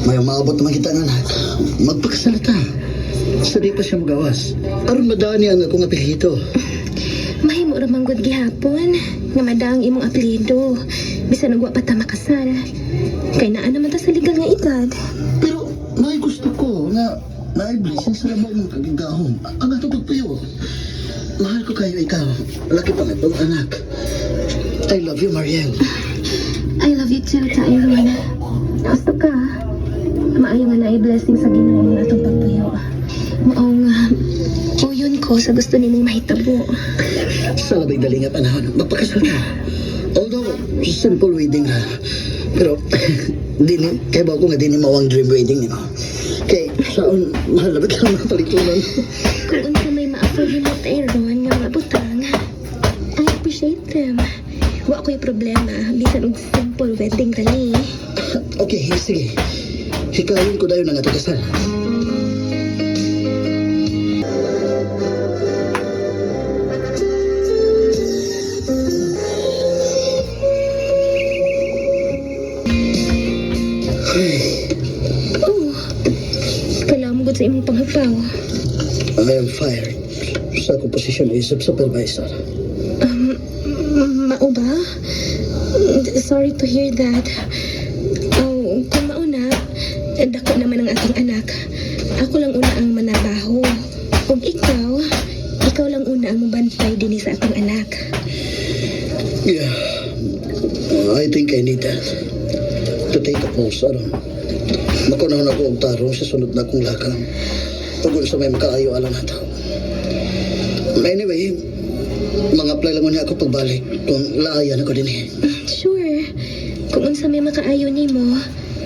May maabot naman kita nga anak. Magpakasalata. Sa di pa siya magawas. Aron madani ang akong apelyido. Mahimo ra manggod gihapon nga madaang imong apelyido. Bisan nagwa pa ta makasal. Kay naa naman ta sa legal nga edad. Pero may gusto ko na na-blessing sa labaw mong kagigahon. Ang ato pagpayo. Mahal ko kayo ikaw. Laki pa nga itong anak. I love you, Mariel. I love you too, Tyron. Gusto ka? Maayo nga na blessing sa Ginoo nga atong pagpuyo. Maong uyon ko sa gusto nimong mahitabo. Sa labing dali nga panahon, magpakasal ka. Although, simple wedding ha. Pero, kaya ba ako nga di ni mawang dream wedding nimo? Kay, saan, mahal na ba ka mga palitunan? Kung unsa may ma-afford mo, Tyron, nga mabutang, I appreciate them. Wa ko'y problema, bisan og simple wedding kani. Okay, sige. Hikayin ko dayon ang ato kasal. Oh, kalamgod sa imong panghapaw. I am fired sa akong posisyon as supervisor. Mao ba? Sorry to hear that. Oh, kung mauna, dako naman ang aking anak. Ako lang una ang manabaho. Kung ikaw lang una ang mabantay din sa akong anak. Yeah, I think I need that. To take a pulse, makunahon ako ang tarong sa sunod na akong lakang. Pagod sa may makaayo alam na ito. Anyway, mga apply lang niya ako pagbalik kung laayan ako din eh. Sure. Kung unsa may makaayo nimo,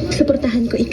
suportahan ko ikaw.